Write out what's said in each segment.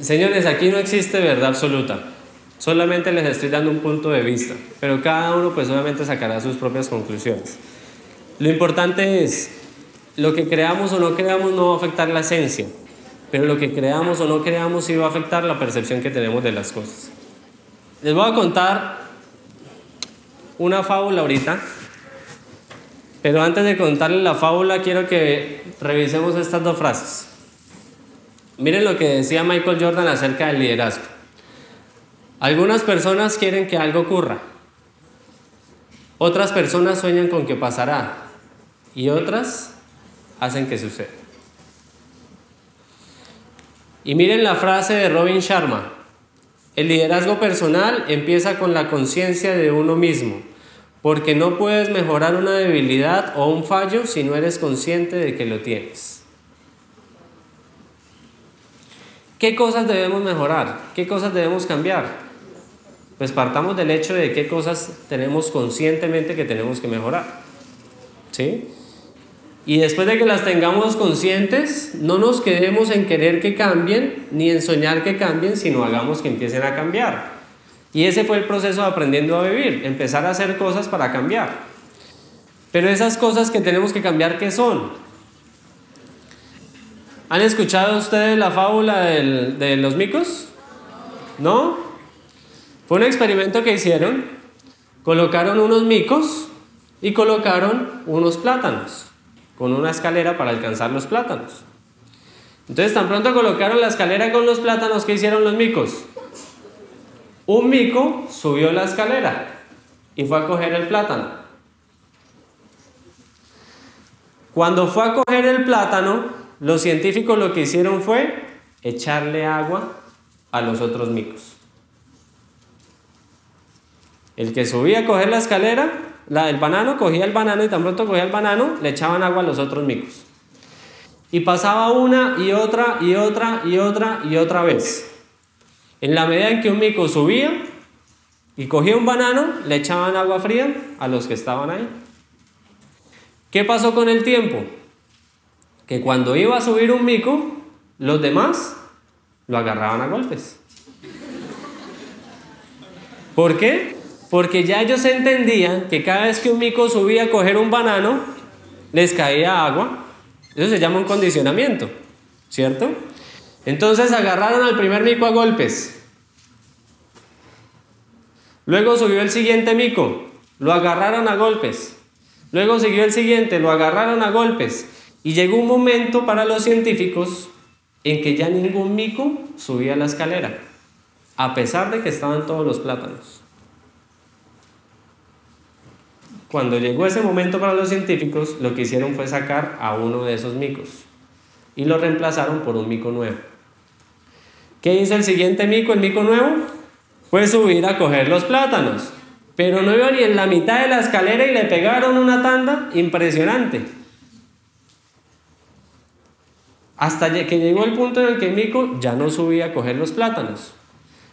Señores, aquí no existe verdad absoluta. Solamente les estoy dando un punto de vista, pero cada uno pues obviamente sacará sus propias conclusiones. Lo importante es, lo que creamos o no creamos no va a afectar la esencia, pero lo que creamos o no creamos sí va a afectar la percepción que tenemos de las cosas. Les voy a contar una fábula ahorita, pero antes de contarles la fábula quiero que revisemos estas dos frases. Miren lo que decía Michael Jordan acerca del liderazgo. Algunas personas quieren que algo ocurra, otras personas sueñan con que pasará y otras hacen que suceda. Y miren la frase de Robin Sharma: el liderazgo personal empieza con la conciencia de uno mismo, porque no puedes mejorar una debilidad o un fallo si no eres consciente de que lo tienes. ¿Qué cosas debemos mejorar? ¿Qué cosas debemos cambiar? Pues partamos del hecho de qué cosas tenemos conscientemente que tenemos que mejorar, ¿sí? Y después de que las tengamos conscientes, no nos quedemos en querer que cambien, ni en soñar que cambien, sino hagamos que empiecen a cambiar. Y ese fue el proceso de aprendiendo a vivir, empezar a hacer cosas para cambiar. Pero esas cosas que tenemos que cambiar, ¿qué son? ¿Han escuchado ustedes la fábula de los micos? ¿No? Fue un experimento que hicieron. Colocaron unos micos y colocaron unos plátanos con una escalera para alcanzar los plátanos. Entonces, tan pronto colocaron la escalera con los plátanos, ¿qué hicieron los micos? Un mico subió la escalera y fue a coger el plátano. Cuando fue a coger el plátano, los científicos lo que hicieron fue echarle agua a los otros micos. El que subía a coger la escalera, el banano, cogía el banano y tan pronto cogía el banano, le echaban agua a los otros micos. Y pasaba una y otra y otra y otra y otra vez. En la medida en que un mico subía y cogía un banano, le echaban agua fría a los que estaban ahí. ¿Qué pasó con el tiempo? Que cuando iba a subir un mico, los demás lo agarraban a golpes. ¿Por qué? Porque ya ellos entendían que cada vez que un mico subía a coger un banano, les caía agua. Eso se llama un condicionamiento, ¿cierto? Entonces agarraron al primer mico a golpes. Luego subió el siguiente mico, lo agarraron a golpes. Luego siguió el siguiente, lo agarraron a golpes. Y llegó un momento para los científicos en que ya ningún mico subía la escalera, a pesar de que estaban todos los plátanos. Cuando llegó ese momento para los científicos, lo que hicieron fue sacar a uno de esos micos y lo reemplazaron por un mico nuevo. ¿Qué hizo el siguiente mico, el mico nuevo? Fue subir a coger los plátanos, pero no iba ni en la mitad de la escalera y le pegaron una tanda impresionante. Hasta que llegó el punto en el que el mico ya no subía a coger los plátanos.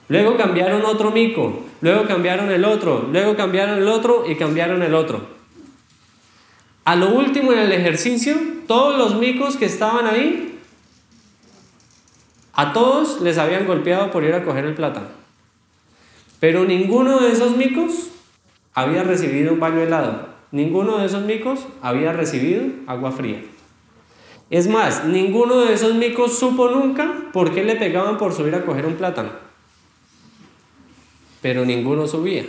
Luego cambiaron otro mico, luego cambiaron el otro, luego cambiaron el otro y cambiaron el otro. A lo último en el ejercicio, todos los micos que estaban ahí, a todos les habían golpeado por ir a coger el plátano. Pero ninguno de esos micos había recibido un baño helado. Ninguno de esos micos había recibido agua fría. Es más, ninguno de esos micos supo nunca por qué le pegaban por subir a coger un plátano. Pero ninguno subía.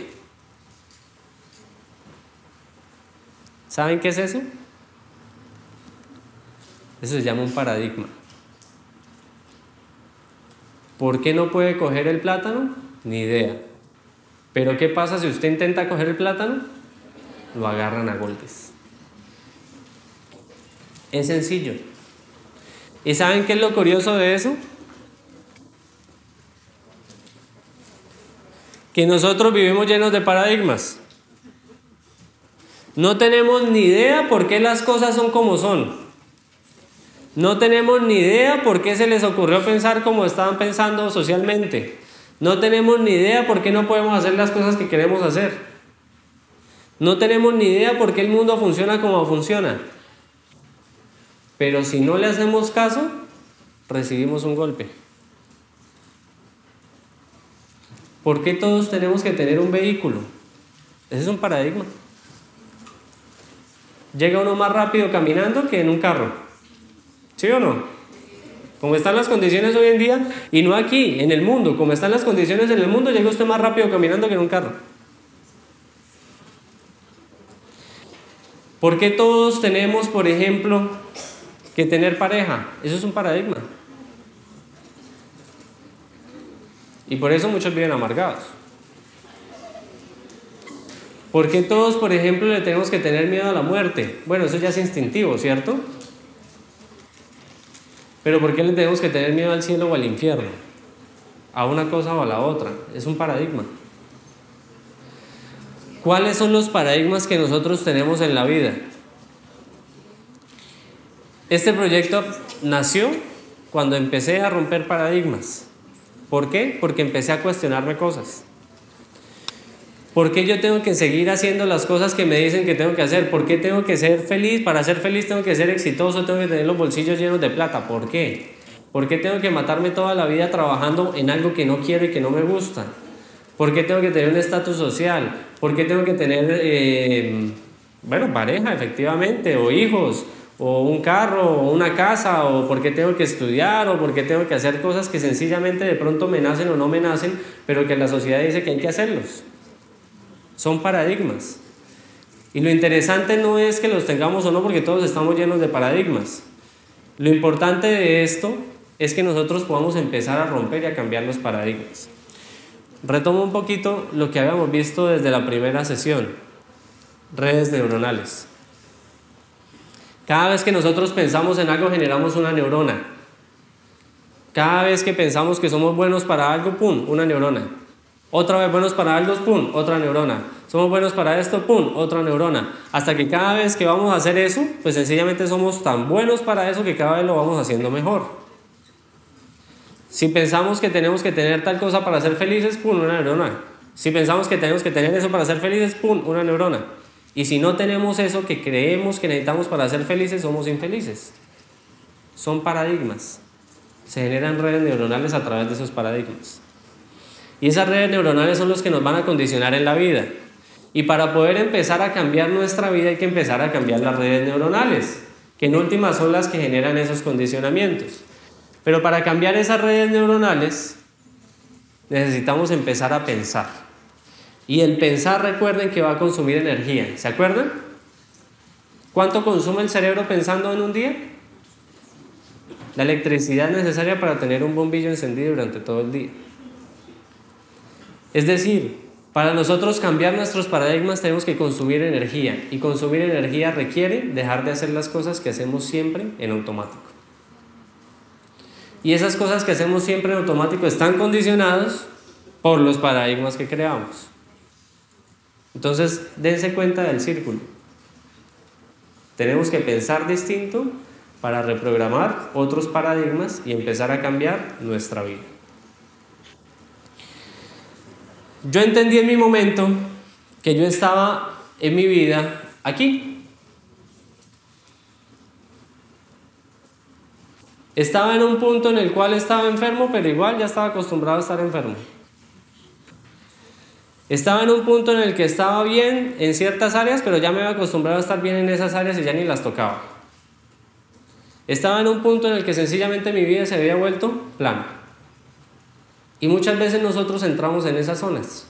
¿Saben qué es eso? Eso se llama un paradigma. ¿Por qué no puede coger el plátano? Ni idea. Pero ¿qué pasa si usted intenta coger el plátano? Lo agarran a golpes. Es sencillo. ¿Y saben qué es lo curioso de eso? Que nosotros vivimos llenos de paradigmas. No tenemos ni idea por qué las cosas son como son. No tenemos ni idea por qué se les ocurrió pensar como estaban pensando socialmente. No tenemos ni idea por qué no podemos hacer las cosas que queremos hacer. No tenemos ni idea por qué el mundo funciona como funciona. Pero si no le hacemos caso, recibimos un golpe. ¿Por qué todos tenemos que tener un vehículo? Ese es un paradigma. Llega uno más rápido caminando que en un carro. ¿Sí o no? Como están las condiciones hoy en día, y no aquí, en el mundo, como están las condiciones en el mundo, llega usted más rápido caminando que en un carro. ¿Por qué todos tenemos, por ejemplo, que tener pareja? Eso es un paradigma. Y por eso muchos viven amargados. ¿Por qué todos, por ejemplo, le tenemos que tener miedo a la muerte? Bueno, eso ya es instintivo, ¿cierto? Pero ¿por qué le tenemos que tener miedo al cielo o al infierno? A una cosa o a la otra. Es un paradigma. ¿Cuáles son los paradigmas que nosotros tenemos en la vida? Este proyecto nació cuando empecé a romper paradigmas. ¿Por qué? Porque empecé a cuestionarme cosas. ¿Por qué yo tengo que seguir haciendo las cosas que me dicen que tengo que hacer? ¿Por qué tengo que ser feliz? Para ser feliz tengo que ser exitoso, tengo que tener los bolsillos llenos de plata. ¿Por qué? ¿Por qué tengo que matarme toda la vida trabajando en algo que no quiero y que no me gusta? ¿Por qué tengo que tener un estatus social? ¿Por qué tengo que tener, pareja, efectivamente, o hijos, o un carro, o una casa, o por qué tengo que estudiar, o por qué tengo que hacer cosas que sencillamente de pronto me nacen o no me nacen, pero que la sociedad dice que hay que hacerlos? Son paradigmas. Y lo interesante no es que los tengamos o no, porque todos estamos llenos de paradigmas. Lo importante de esto es que nosotros podamos empezar a romper y a cambiar los paradigmas. Retomo un poquito lo que habíamos visto desde la primera sesión, redes neuronales. Cada vez que nosotros pensamos en algo generamos una neurona. Cada vez que pensamos que somos buenos para algo, ¡pum!, una neurona. Otra vez buenos para algo, ¡pum!, otra neurona. Somos buenos para esto, ¡pum!, otra neurona. Hasta que cada vez que vamos a hacer eso, pues sencillamente somos tan buenos para eso que cada vez lo vamos haciendo mejor. Si pensamos que tenemos que tener tal cosa para ser felices, ¡pum!, una neurona. Si pensamos que tenemos que tener eso para ser felices, ¡pum!, una neurona. Y si no tenemos eso que creemos que necesitamos para ser felices, somos infelices. Son paradigmas. Se generan redes neuronales a través de esos paradigmas. Y esas redes neuronales son los que nos van a condicionar en la vida. Y para poder empezar a cambiar nuestra vida hay que empezar a cambiar las redes neuronales, que en últimas son las que generan esos condicionamientos. Pero para cambiar esas redes neuronales necesitamos empezar a pensar. Y el pensar, recuerden que va a consumir energía. ¿Se acuerdan? ¿Cuánto consume el cerebro pensando en un día? La electricidad necesaria para tener un bombillo encendido durante todo el día. Es decir, para nosotros cambiar nuestros paradigmas tenemos que consumir energía. Y consumir energía requiere dejar de hacer las cosas que hacemos siempre en automático. Y esas cosas que hacemos siempre en automático están condicionados por los paradigmas que creamos. Entonces, dense cuenta del círculo. Tenemos que pensar distinto para reprogramar otros paradigmas y empezar a cambiar nuestra vida. Yo entendí en mi momento que yo estaba en mi vida aquí. Estaba en un punto en el cual estaba enfermo, pero igual ya estaba acostumbrado a estar enfermo. Estaba en un punto en el que estaba bien en ciertas áreas, pero ya me había acostumbrado a estar bien en esas áreas y ya ni las tocaba. Estaba en un punto en el que sencillamente mi vida se había vuelto plana. Y muchas veces nosotros entramos en esas zonas.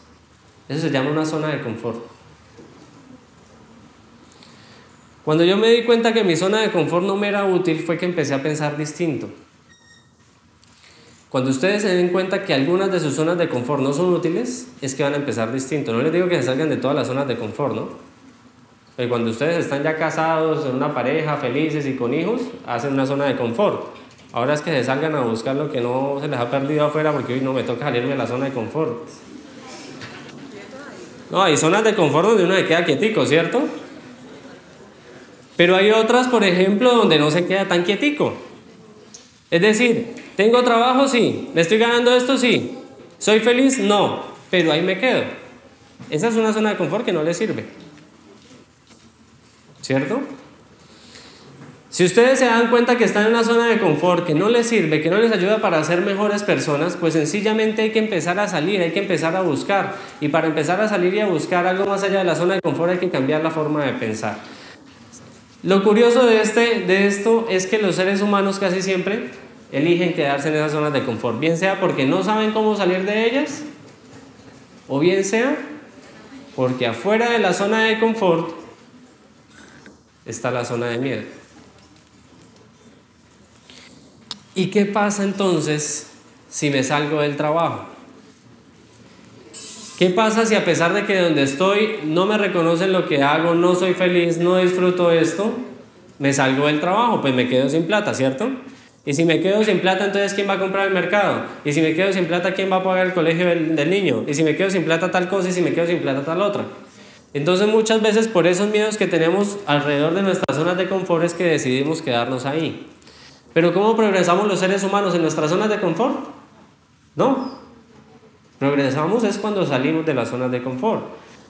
Eso se llama una zona de confort. Cuando yo me di cuenta que mi zona de confort no me era útil, fue que empecé a pensar distinto. Cuando ustedes se den cuenta que algunas de sus zonas de confort no son útiles, es que van a empezar distinto. No les digo que se salgan de todas las zonas de confort, ¿no? Pero cuando ustedes están ya casados, en una pareja, felices y con hijos, hacen una zona de confort. Ahora es que se salgan a buscar lo que no se les ha perdido afuera, porque hoy no me toca salirme de la zona de confort. No, hay zonas de confort donde uno se queda quietico, ¿cierto? Pero hay otras, por ejemplo, donde no se queda tan quietico. Es decir, ¿tengo trabajo? Sí. ¿Me estoy ganando esto? Sí. ¿Soy feliz? No. Pero ahí me quedo. Esa es una zona de confort que no le sirve. ¿Cierto? Si ustedes se dan cuenta que están en una zona de confort que no les sirve, que no les ayuda para ser mejores personas, pues sencillamente hay que empezar a salir, hay que empezar a buscar. Y para empezar a salir y a buscar algo más allá de la zona de confort hay que cambiar la forma de pensar. Lo curioso de esto es que los seres humanos casi siempre eligen quedarse en esas zonas de confort, bien sea porque no saben cómo salir de ellas, o bien sea porque afuera de la zona de confort está la zona de miedo. ¿Y qué pasa entonces si me salgo del trabajo? ¿Qué pasa si a pesar de que donde estoy no me reconocen lo que hago, no soy feliz, no disfruto esto, me salgo del trabajo? Pues me quedo sin plata, ¿cierto? Y si me quedo sin plata, entonces ¿quién va a comprar el mercado? Y si me quedo sin plata, ¿quién va a pagar el colegio del niño? Y si me quedo sin plata tal cosa y si me quedo sin plata tal otra. Entonces muchas veces por esos miedos que tenemos alrededor de nuestras zonas de confort es que decidimos quedarnos ahí. Pero ¿cómo progresamos los seres humanos en nuestras zonas de confort? No. Progresamos es cuando salimos de las zonas de confort,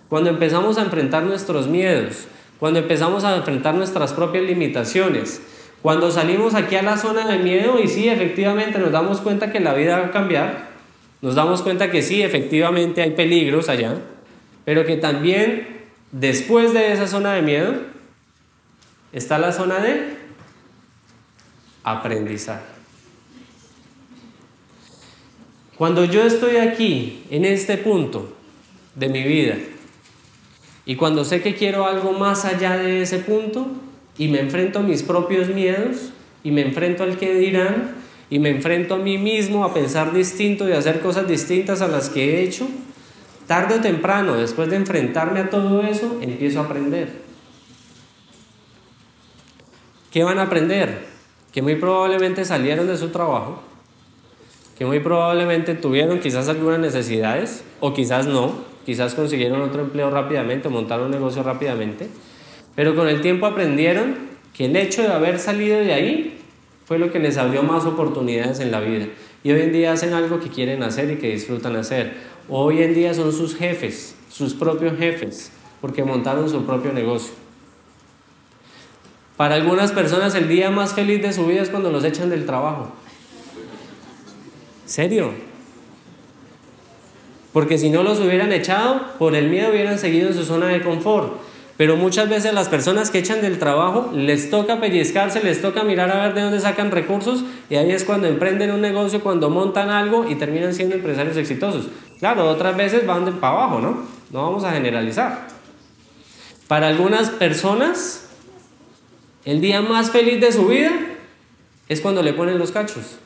cuando empezamos a enfrentar nuestros miedos, cuando empezamos a enfrentar nuestras propias limitaciones, cuando salimos aquí a la zona de miedo y sí, efectivamente nos damos cuenta que la vida va a cambiar, nos damos cuenta que sí, efectivamente hay peligros allá, pero que también después de esa zona de miedo está la zona de aprendizaje. Cuando yo estoy aquí, en este punto de mi vida, y cuando sé que quiero algo más allá de ese punto, y me enfrento a mis propios miedos, y me enfrento al que dirán, y me enfrento a mí mismo a pensar distinto y a hacer cosas distintas a las que he hecho, tarde o temprano, después de enfrentarme a todo eso, empiezo a aprender. ¿Qué van a aprender? Que muy probablemente salieron de su trabajo, que muy probablemente tuvieron quizás algunas necesidades, o quizás no, quizás consiguieron otro empleo rápidamente, montaron un negocio rápidamente, pero con el tiempo aprendieron que el hecho de haber salido de ahí fue lo que les abrió más oportunidades en la vida. Y hoy en día hacen algo que quieren hacer y que disfrutan hacer. Hoy en día son sus jefes, sus propios jefes, porque montaron su propio negocio. Para algunas personas el día más feliz de su vida es cuando los echan del trabajo. ¿Serio? Porque si no los hubieran echado, por el miedo hubieran seguido en su zona de confort. Pero muchas veces las personas que echan del trabajo les toca pellizcarse, les toca mirar a ver de dónde sacan recursos, y ahí es cuando emprenden un negocio, cuando montan algo y terminan siendo empresarios exitosos. Claro, otras veces van para abajo, ¿no? No vamos a generalizar. Para algunas personas, el día más feliz de su vida es cuando le ponen los cachos.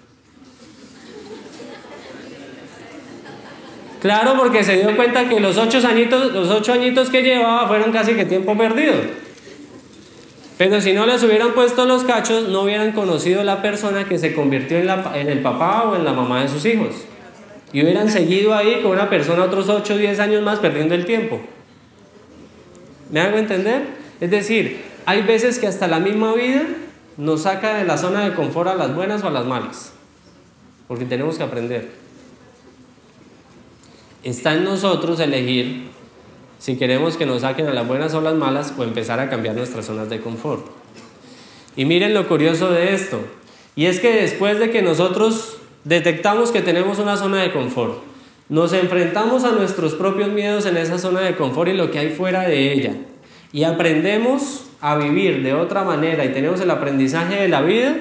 Claro, porque se dio cuenta que los 8 añitos que llevaba fueron casi que tiempo perdido. Pero si no les hubieran puesto los cachos, no hubieran conocido la persona que se convirtió en el papá o en la mamá de sus hijos. Y hubieran seguido ahí con una persona otros 8 o 10 años más perdiendo el tiempo. ¿Me hago entender? Es decir, hay veces que hasta la misma vida nos saca de la zona de confort a las buenas o a las malas. Porque tenemos que aprender. Está en nosotros elegir si queremos que nos saquen a las buenas o a las malas, o empezar a cambiar nuestras zonas de confort. Y miren lo curioso de esto, y es que después de que nosotros detectamos que tenemos una zona de confort, nos enfrentamos a nuestros propios miedos en esa zona de confort y lo que hay fuera de ella, y aprendemos a vivir de otra manera y tenemos el aprendizaje de la vida,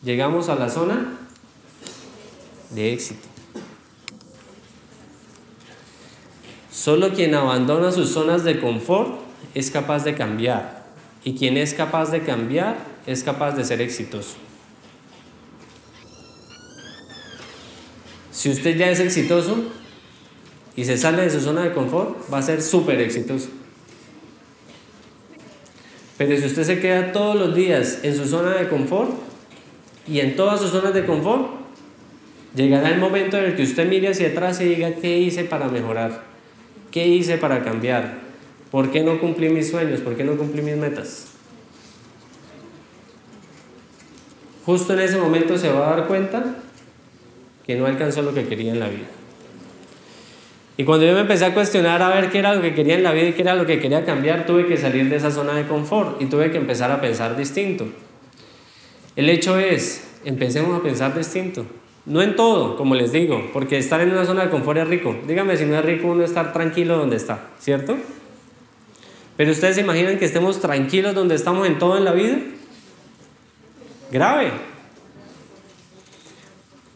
llegamos a la zona de éxito. Solo quien abandona sus zonas de confort es capaz de cambiar, y quien es capaz de cambiar es capaz de ser exitoso. Si usted ya es exitoso y se sale de su zona de confort, va a ser súper exitoso. Pero si usted se queda todos los días en su zona de confort y en todas sus zonas de confort, llegará el momento en el que usted mire hacia atrás y diga: ¿qué hice para mejorar? ¿Qué hice para cambiar? ¿Por qué no cumplí mis sueños? ¿Por qué no cumplí mis metas? Justo en ese momento se va a dar cuenta que no alcanzó lo que quería en la vida. Y cuando yo me empecé a cuestionar a ver qué era lo que quería en la vida y qué era lo que quería cambiar, tuve que salir de esa zona de confort y tuve que empezar a pensar distinto. El hecho es, empecemos a pensar distinto. No en todo, como les digo, porque estar en una zona de confort es rico. Dígame si no es rico uno estar tranquilo donde está, ¿cierto? Pero ustedes se imaginan que estemos tranquilos donde estamos en todo en la vida. Grave.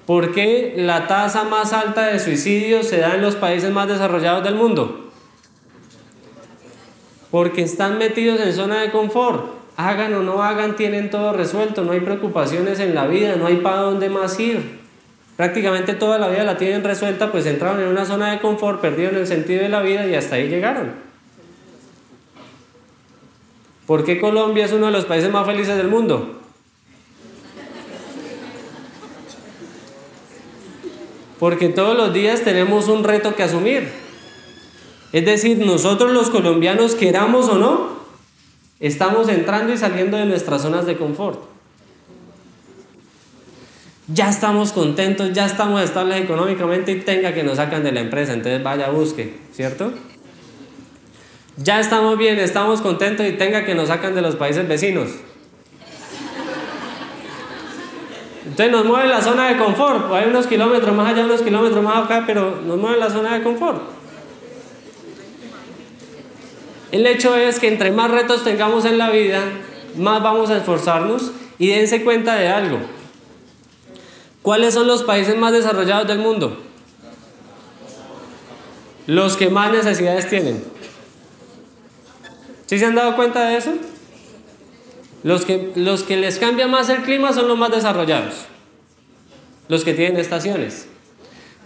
¿Por qué la tasa más alta de suicidios se da en los países más desarrollados del mundo? Porque están metidos en zona de confort. Hagan o no hagan, tienen todo resuelto, no hay preocupaciones en la vida, no hay para dónde más ir. Prácticamente toda la vida la tienen resuelta, pues entraron en una zona de confort, perdieron el sentido de la vida y hasta ahí llegaron. ¿Por qué Colombia es uno de los países más felices del mundo? Porque todos los días tenemos un reto que asumir. Es decir, nosotros los colombianos, queramos o no, estamos entrando y saliendo de nuestras zonas de confort. Ya estamos contentos, ya estamos estables económicamente y tenga que nos sacan de la empresa, entonces vaya, busque, ¿cierto? Ya estamos bien, estamos contentos y tenga que nos sacan de los países vecinos. Entonces nos mueve la zona de confort, hay unos kilómetros más allá, unos kilómetros más acá, pero nos mueve la zona de confort. El hecho es que entre más retos tengamos en la vida, más vamos a esforzarnos y dense cuenta de algo. ¿Cuáles son los países más desarrollados del mundo? Los que más necesidades tienen. ¿Sí se han dado cuenta de eso? Los que les cambia más el clima son los más desarrollados, los que tienen estaciones.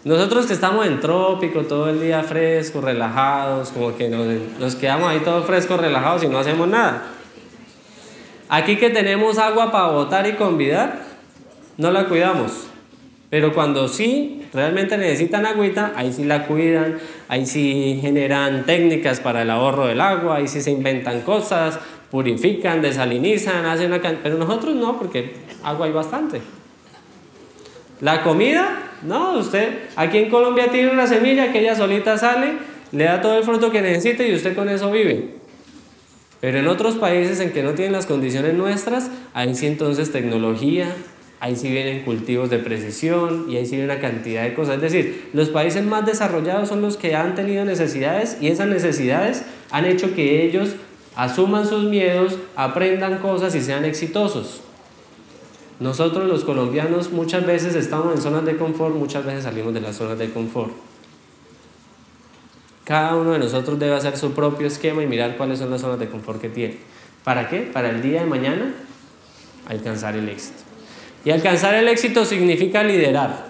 Nosotros que estamos en trópico, todo el día fresco, relajados, como que nos quedamos ahí todos frescos, relajados y no hacemos nada. Aquí que tenemos agua para botar y convidar, no la cuidamos. Pero cuando sí, realmente necesitan agüita, ahí sí la cuidan, ahí sí generan técnicas para el ahorro del agua, ahí sí se inventan cosas, purifican, desalinizan, hacen pero nosotros no, porque agua hay bastante. La comida, no, usted aquí en Colombia tiene una semilla que ella solita sale, le da todo el fruto que necesita y usted con eso vive. Pero en otros países en que no tienen las condiciones nuestras, ahí sí entonces tecnología, ahí sí vienen cultivos de precisión y ahí sí viene una cantidad de cosas. Es decir, los países más desarrollados son los que han tenido necesidades y esas necesidades han hecho que ellos asuman sus miedos, aprendan cosas y sean exitosos. Nosotros los colombianos muchas veces estamos en zonas de confort, muchas veces salimos de las zonas de confort. Cada uno de nosotros debe hacer su propio esquema y mirar cuáles son las zonas de confort que tiene. ¿Para qué? Para el día de mañana alcanzar el éxito. Y alcanzar el éxito significa liderar.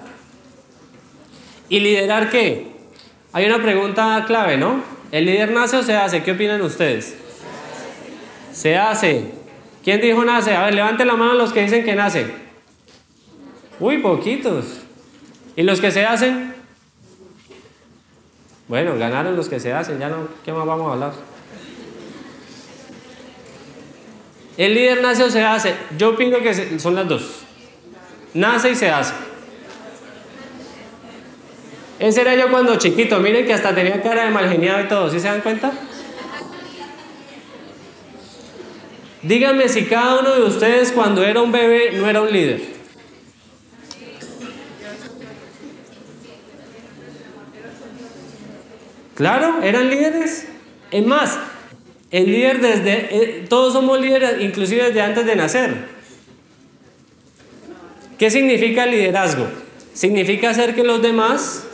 ¿Y liderar qué? Hay una pregunta clave, ¿no? ¿El líder nace o se hace? ¿Qué opinan ustedes? Se hace. ¿Quién dijo nace? A ver, levanten la mano los que dicen que nace. Uy, poquitos. ¿Y los que se hacen? Bueno, ganaron los que se hacen, ya no, ¿qué más vamos a hablar? ¿El líder nace o se hace? Yo opino que son las dos. Nace y se hace. Ese era yo cuando chiquito, miren que hasta tenía cara de mal geniado y todo, ¿sí se dan cuenta? Díganme si cada uno de ustedes cuando era un bebé no era un líder. Claro, eran líderes. Es más, el líder todos somos líderes, inclusive desde antes de nacer. ¿Qué significa liderazgo? Significa hacer que los demás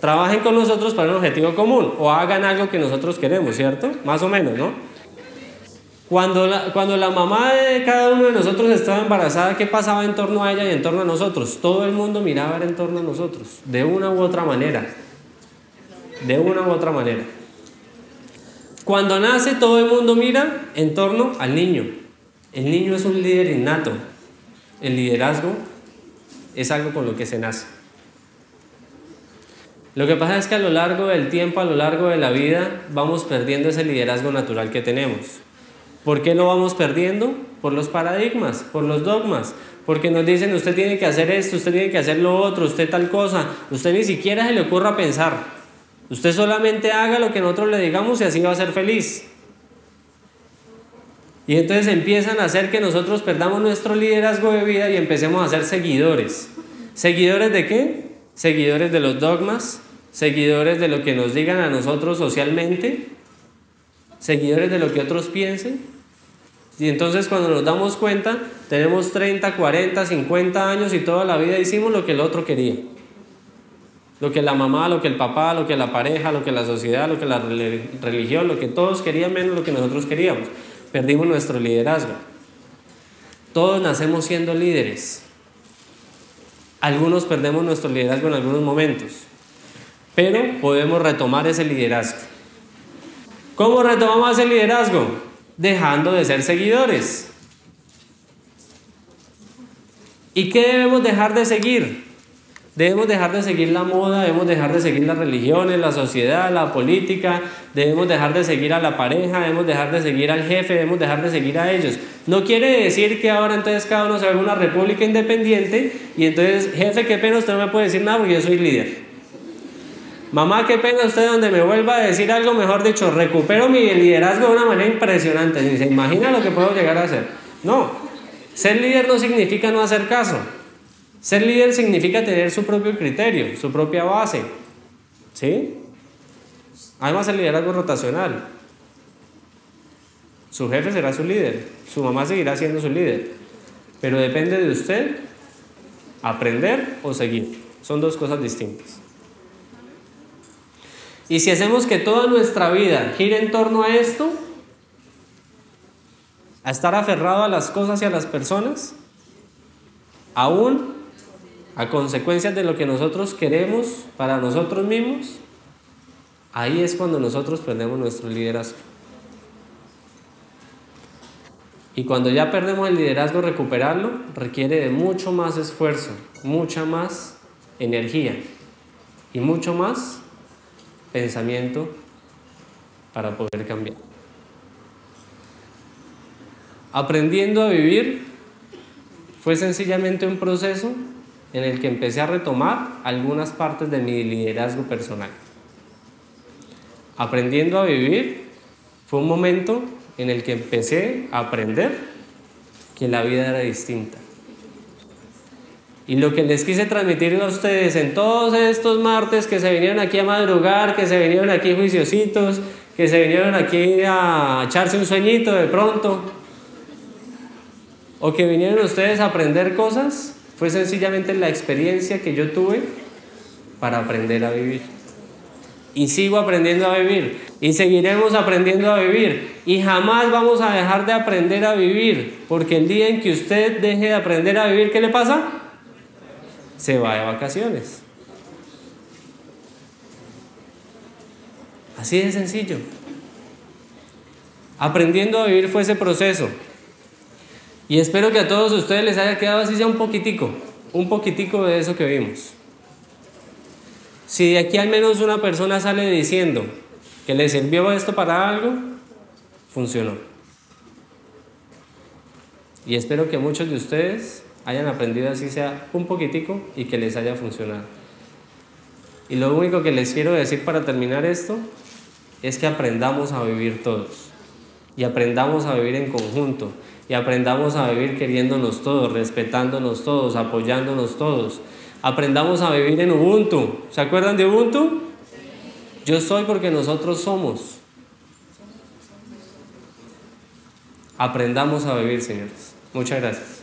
trabajen con nosotros para un objetivo común o hagan algo que nosotros queremos, ¿cierto? Más o menos, ¿no? Cuando la mamá de cada uno de nosotros estaba embarazada, ¿qué pasaba en torno a ella y en torno a nosotros? Todo el mundo miraba en torno a nosotros, de una u otra manera. De una u otra manera. Cuando nace, todo el mundo mira en torno al niño. El niño es un líder innato. El liderazgo es algo con lo que se nace. Lo que pasa es que a lo largo del tiempo, a lo largo de la vida, vamos perdiendo ese liderazgo natural que tenemos. ¿Por qué lo vamos perdiendo? Por los paradigmas, por los dogmas. Porque nos dicen, usted tiene que hacer esto, usted tiene que hacer lo otro, usted tal cosa. Usted ni siquiera se le ocurra pensar. Usted solamente haga lo que nosotros le digamos y así va a ser feliz. Y entonces empiezan a hacer que nosotros perdamos nuestro liderazgo de vida y empecemos a ser seguidores. ¿Seguidores de qué? Seguidores de los dogmas, seguidores de lo que nos digan a nosotros socialmente, seguidores de lo que otros piensen. Y entonces cuando nos damos cuenta, tenemos 30, 40, 50 años y toda la vida hicimos lo que el otro quería. Lo que la mamá, lo que el papá, lo que la pareja, lo que la sociedad, lo que la religión, lo que todos querían menos lo que nosotros queríamos. Perdimos nuestro liderazgo. Todos nacemos siendo líderes. Algunos perdemos nuestro liderazgo en algunos momentos, pero podemos retomar ese liderazgo. ¿Cómo retomamos ese liderazgo? Dejando de ser seguidores. ¿Y qué debemos dejar de seguir? Debemos dejar de seguir la moda, debemos dejar de seguir las religiones, la sociedad, la política, debemos dejar de seguir a la pareja, debemos dejar de seguir al jefe, debemos dejar de seguir a ellos. No quiere decir que ahora entonces cada uno se haga una república independiente y entonces, jefe, qué pena, usted no me puede decir nada porque yo soy líder. Mamá, qué pena usted donde me vuelva a decir algo, mejor dicho, recupero mi liderazgo de una manera impresionante. Ni se imagina lo que puedo llegar a hacer. No, ser líder no significa no hacer caso. Ser líder significa tener su propio criterio, su propia base, ¿sí? Además el liderazgo es rotacional. Su jefe será su líder, su mamá seguirá siendo su líder, pero depende de usted aprender o seguir. Son dos cosas distintas. Y si hacemos que toda nuestra vida gire en torno a esto, a estar aferrado a las cosas y a las personas, aún a consecuencias de lo que nosotros queremos para nosotros mismos, ahí es cuando nosotros perdemos nuestro liderazgo. Y cuando ya perdemos el liderazgo, recuperarlo requiere de mucho más esfuerzo, mucha más energía y mucho más pensamiento para poder cambiar. Aprendiendo a vivir fue sencillamente un proceso en el que empecé a retomar algunas partes de mi liderazgo personal. Aprendiendo a vivir fue un momento en el que empecé a aprender que la vida era distinta. Y lo que les quise transmitir a ustedes en todos estos martes que se vinieron aquí a madrugar, que se vinieron aquí juiciositos, que se vinieron aquí a echarse un sueñito de pronto, o que vinieron ustedes a aprender cosas, fue sencillamente la experiencia que yo tuve para aprender a vivir. Y sigo aprendiendo a vivir. Y seguiremos aprendiendo a vivir. Y jamás vamos a dejar de aprender a vivir. Porque el día en que usted deje de aprender a vivir, ¿qué le pasa? Se va de vacaciones. Así de sencillo. Aprendiendo a vivir fue ese proceso. Y espero que a todos ustedes les haya quedado así sea un poquitico de eso que vimos. Si de aquí al menos una persona sale diciendo que le sirvió esto para algo, funcionó. Y espero que muchos de ustedes hayan aprendido así sea un poquitico y que les haya funcionado. Y lo único que les quiero decir para terminar esto es que aprendamos a vivir todos. Y aprendamos a vivir en conjunto. Y aprendamos a vivir queriéndonos todos, respetándonos todos, apoyándonos todos. Aprendamos a vivir en Ubuntu. ¿Se acuerdan de Ubuntu? Yo soy porque nosotros somos. Aprendamos a vivir, señores. Muchas gracias.